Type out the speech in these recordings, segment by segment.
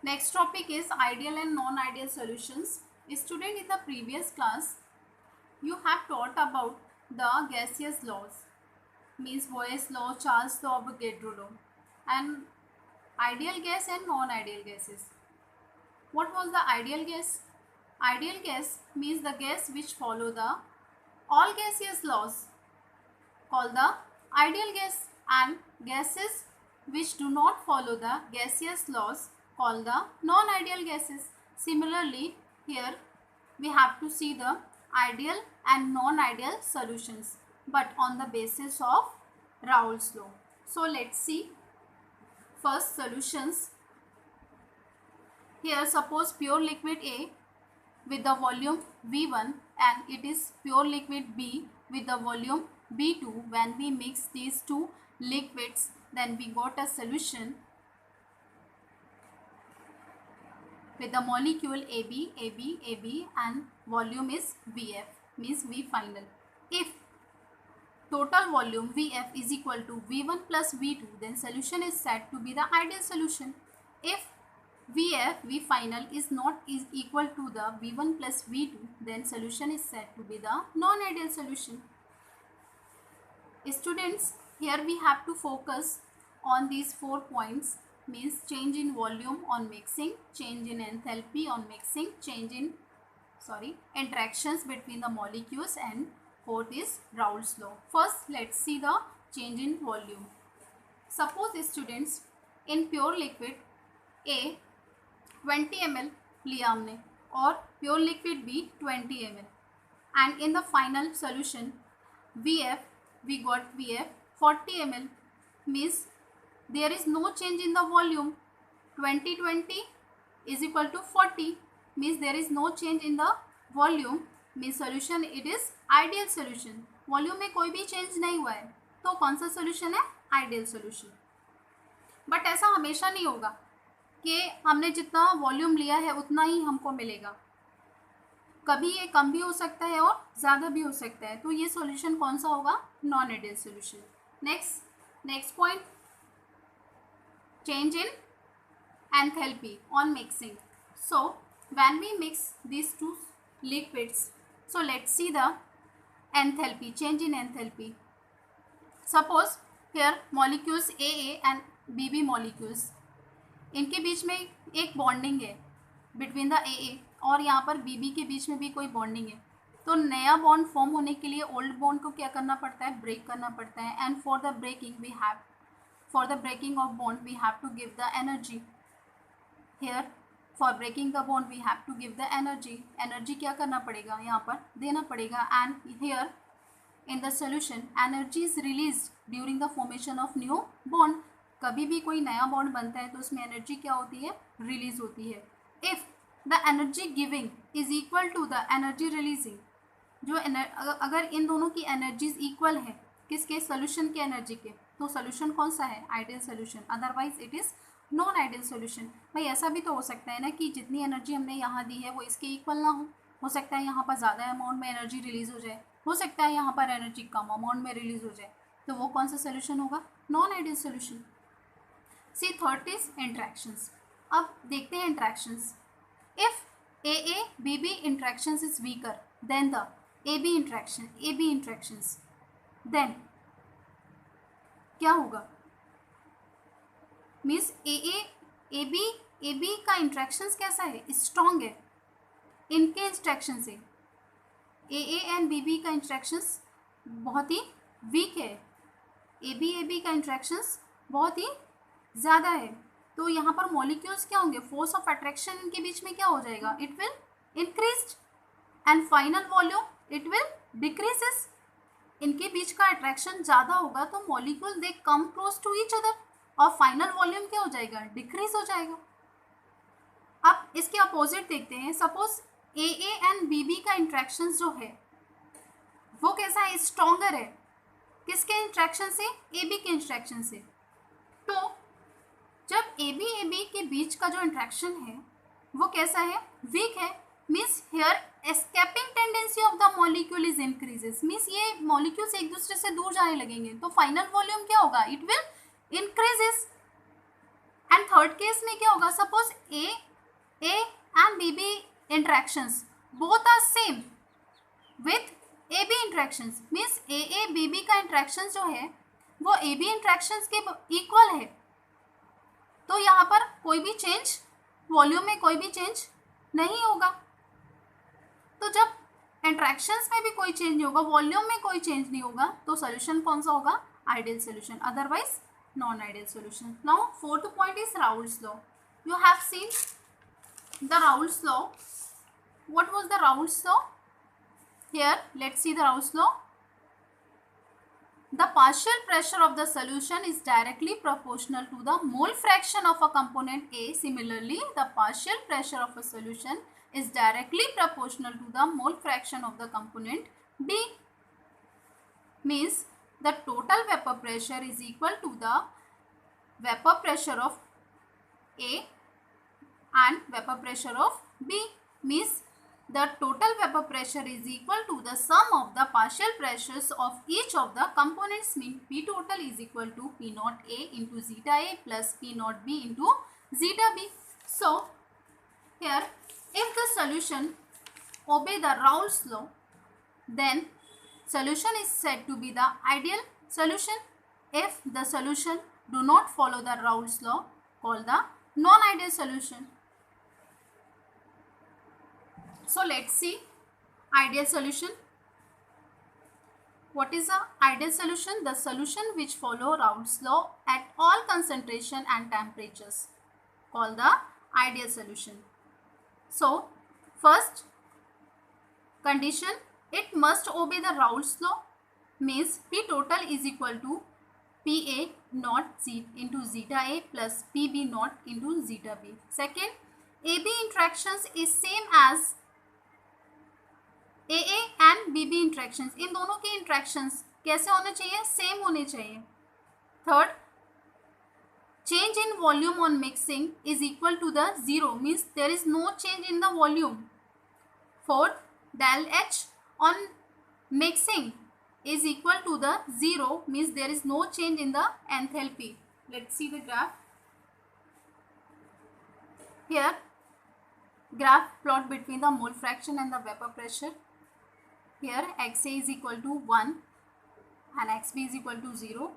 Next topic is ideal and non-ideal solutions. Student, in the previous class, you have taught about the gaseous laws, means Boyle's law, Charles law, Avogadro law, and ideal gas and non-ideal gases. What was the ideal gas? Ideal gas means the gas which follow the all gaseous laws called the ideal gas, and gases which do not follow the gaseous laws called the non-ideal gases. Similarly, here we have to see the ideal and non-ideal solutions, but on the basis of Raoult's law. So let's see first solutions. Here suppose pure liquid A with the volume V1 and it is pure liquid B with the volume B2. When we mix these two liquids, then we got a solution with the molecule AB, AB, AB and volume is VF, means V final. If total volume Vf is equal to V1 plus V2, then solution is said to be the ideal solution. If Vf, V final is not equal to the V1 plus V2, then solution is said to be the non-ideal solution. Students, here we have to focus on these 4 points, means change in volume on mixing, change in enthalpy on mixing, interactions between the molecules, and fourth is Raoult's law. First, let's see the change in volume. Suppose students, in pure liquid A 20 ml लिया हमने और pure liquid B 20 ml, and in the final solution Vf, we got Vf 40 ml, means there is no change in the volume. 20 is equal to 40, means there is no change in the volume, means solution it is ideal solution. Volume में कोई भी change नहीं हुआ है, तो कौन सा solution है? Ideal solution. बट ऐसा हमेशा नहीं होगा कि हमने जितना वॉल्यूम लिया है उतना ही हमको मिलेगा. कभी ये कम भी हो सकता है और ज़्यादा भी हो सकता है. तो ये सॉल्यूशन कौन सा होगा? Non ideal solution. Next point, change in enthalpy on mixing. So when we mix these two liquids, so let's see the enthalpy, change in enthalpy. Suppose here molecules AA and BB molecules, इनके बीच में एक bonding है between the AA, और यहाँ पर BB के बीच में भी कोई बॉन्डिंग है. तो नया बॉन्ड फॉर्म होने के लिए ओल्ड बॉन्ड को क्या करना पड़ता है? ब्रेक करना पड़ता है. And for the breaking of bond we have to give the energy. Here for breaking the bond we have to give the energy क्या करना पड़ेगा? यहाँ पर देना पड़ेगा. And here in the solution energy is release during the formation of new bond. कभी भी कोई नया बॉन्ड बनता है तो उसमें एनर्जी क्या होती है? रिलीज होती है. If the energy giving is equal to the energy releasing, जो अगर इन दोनों की एनर्जीज इक्वल है, किसके? सोल्यूशन के एनर्जी के, तो सोल्यूशन कौन सा है? Ideal solution. Otherwise it is non ideal solution. भाई ऐसा भी तो हो सकता है ना कि जितनी एनर्जी हमने यहाँ दी है वो इसके इक्वल ना हो सकता है यहाँ पर ज़्यादा अमाउंट में एनर्जी रिलीज हो जाए, हो सकता है यहाँ पर एनर्जी कम अमाउंट में रिलीज हो जाए. तो वो कौन सा सोल्यूशन होगा? Non ideal solution. See third is interactions. अब देखते हैं interactions. If AA BB interactions is weaker than the AB interactions, then क्या होगा? मीन्स AB का इंट्रैक्शंस कैसा है? स्ट्रॉन्ग है. इनके इंट्रैक्शन से AA एंड BB का इंट्रैक्शंस बहुत ही वीक है. AB का इंट्रैक्शंस बहुत ही ज़्यादा है. तो यहाँ पर मॉलिक्यूल्स क्या होंगे? फोर्स ऑफ अट्रैक्शन इनके बीच में क्या हो जाएगा? It will increase and final volume it will decreases. इनके बीच का अट्रैक्शन ज़्यादा होगा तो molecule they come close to each other और फाइनल वॉल्यूम क्या हो जाएगा? डिक्रीज हो जाएगा. अब इसके अपोजिट देखते हैं. सपोज AA एंड BB का इंट्रैक्शन जो है वो कैसा है? स्ट्रॉन्गर है. किसके इंट्रैक्शन से? AB के इंट्रैक्शन से. तो जब AB के बीच का जो इंट्रैक्शन है वो कैसा है? वीक है. Means here escaping tendency of the molecule is increases. मीन्स ये मॉलिक्यूल्स एक दूसरे से दूर जाने लगेंगे तो फाइनल वॉल्यूम क्या होगा? It will increases. And third case में क्या होगा, suppose A and B interactions both are same with A B interactions, means A B का इंटरेक्शन जो है वो ए बी इंटरेक्शंस के इक्वल है, तो यहाँ पर कोई भी चेंज, वॉल्यूम में कोई भी चेंज नहीं होगा। तो जब इंटरेक्शंस में भी कोई चेंज नहीं होगा, वॉल्यूम में कोई चेंज नहीं होगा, तो सोल्यूशन कौन सा होगा, ideal solution, otherwise non ideal solution. Now fourth point is Raoult's law. You have seen the Raoult's law. What was the Raoult's law? Here, let's see the Raoult's law. The partial pressure of the solution is directly proportional to the mole fraction of a component A. Similarly, the partial pressure of a solution is directly proportional to the mole fraction of the component B. Means the total vapor pressure is equal to the vapor pressure of A and vapor pressure of B. Means the total vapor pressure is equal to the sum of the partial pressures of each of the components. Mean P total is equal to P naught A into zeta A plus P naught B into zeta B. So here, if the solution obey the Raoult's law, then solution is said to be the ideal solution. If the solution do not follow the Raoult's law, called the non-ideal solution. So let's see ideal solution. What is the ideal solution? The solution which follow Raoult's law at all concentration and temperatures, called the ideal solution. So first condition, it must obey the Raoult's law, means P total is equal to PA naught Z into zeta A plus PB naught into zeta B. Second, AB interactions is same as AA and BB interactions, इन दोनों के interactions कैसे होने चाहिए, same होने चाहिए. Third, change in volume on mixing is equal to the zero, means there is no change in the volume. Fourth, del H on mixing is equal to the zero, means there is no change in the enthalpy. Let's see the graph. Here, graph plot between the mole fraction and the vapor pressure. Here XA is equal to 1 and XB is equal to 0.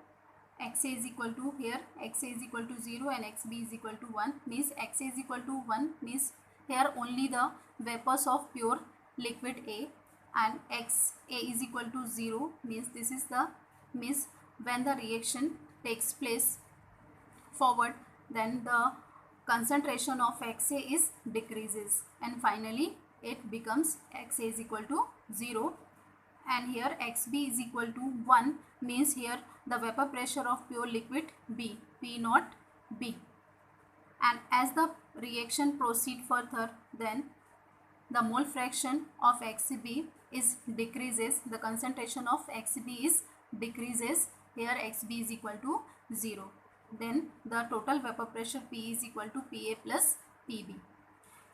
XA is equal to, here XA is equal to 0 and XB is equal to 1, means XA is equal to 1 means here only the vapors of pure liquid A, and XA is equal to 0 means this is the, means when the reaction takes place forward, then the concentration of XA is decreases, and finally it becomes XA is equal to 0, and here XB is equal to 1 means here the vapor pressure of pure liquid B, P naught B, and as the reaction proceed further, then the mole fraction of XB is decreases, the concentration of XB is decreases, here XB is equal to 0, then the total vapor pressure P is equal to PA plus PB.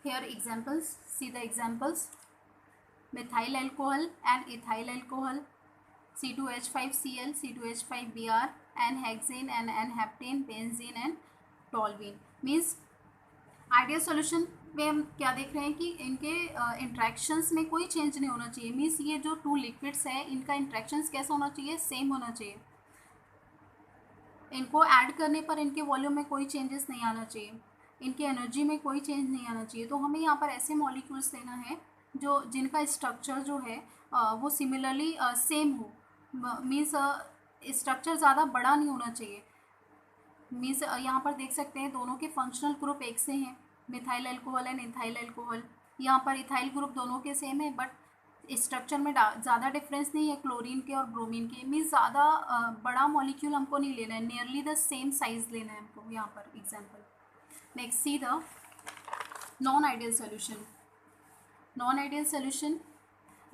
Here examples, see the examples. Methyl alcohol and ethyl alcohol, C2H5Cl, C2H5Br, N-hexane and N-heptane, benzene and toluene. Means ideal solution में हम क्या देख रहे हैं कि इनके interactions में कोई चेंज नहीं होना चाहिए, मीन्स ये जो टू लिक्विड्स है इनका इंट्रैक्शंस कैसा होना चाहिए, सेम होना चाहिए. इनको ऐड करने पर इनके वॉल्यूम में कोई चेंजेस नहीं आना चाहिए, इनकी एनर्जी में कोई चेंज नहीं आना चाहिए. तो हमें यहाँ पर ऐसे मॉलिक्यूल्स लेना है जो जिनका स्ट्रक्चर जो है वो सिमिलरली सेम हो, मीन्स स्ट्रक्चर ज़्यादा बड़ा नहीं होना चाहिए. मीन्स यहाँ पर देख सकते हैं दोनों के फंक्शनल ग्रुप एक से हैं, methyl alcohol and ethyl alcohol. यहाँ पर इथाइल ग्रुप दोनों के सेम है, बट स्ट्रक्चर में ज़्यादा डिफरेंस नहीं है क्लोरीन के और ब्रोमीन के. मीन्स ज़्यादा बड़ा मॉलिक्यूल हमको नहीं लेना है, नियरली द सेम साइज लेना है हमको यहाँ पर. Example, next see the non ideal solution. Non-ideal solution,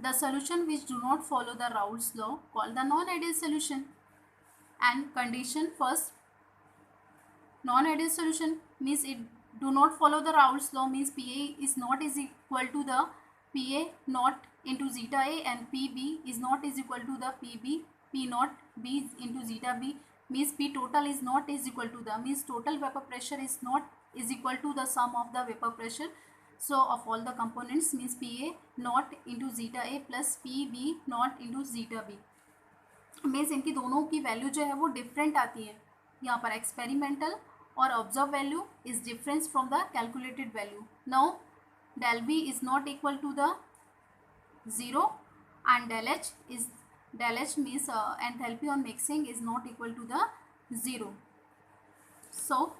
the solution which do not follow the Raoult's law, called the non-ideal solution. And condition, first, non-ideal solution means it do not follow the Raoult's law, means PA is not is equal to the PA naught into zeta A, and PB is not is equal to the PB P naught B into zeta B, means P total is not is equal to the, means total vapor pressure is not is equal to the sum of the vapor pressure so of all the components, means PA naught into zeta A plus PB naught into zeta B, means इनकी दोनों की value जो है वो different आती है यहाँ पर एक्सपेरिमेंटल और observe value is difference from the calculated value. Now del B is not equal to the 0 and del H means enthalpy on mixing is not equal to the 0. So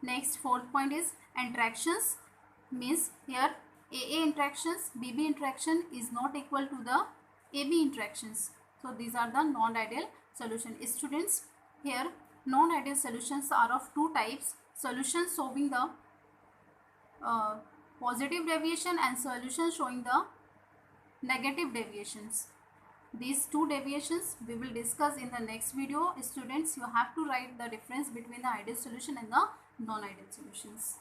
next fourth point is interactions, means here AA interactions BB interaction is not equal to the AB interactions. So these are the non-ideal solution. Students, here non-ideal solutions are of two types: solutions showing the positive deviation and solutions showing the negative deviations. These two deviations we will discuss in the next video. Students, you have to write the difference between the ideal solution and the non-ideal solutions.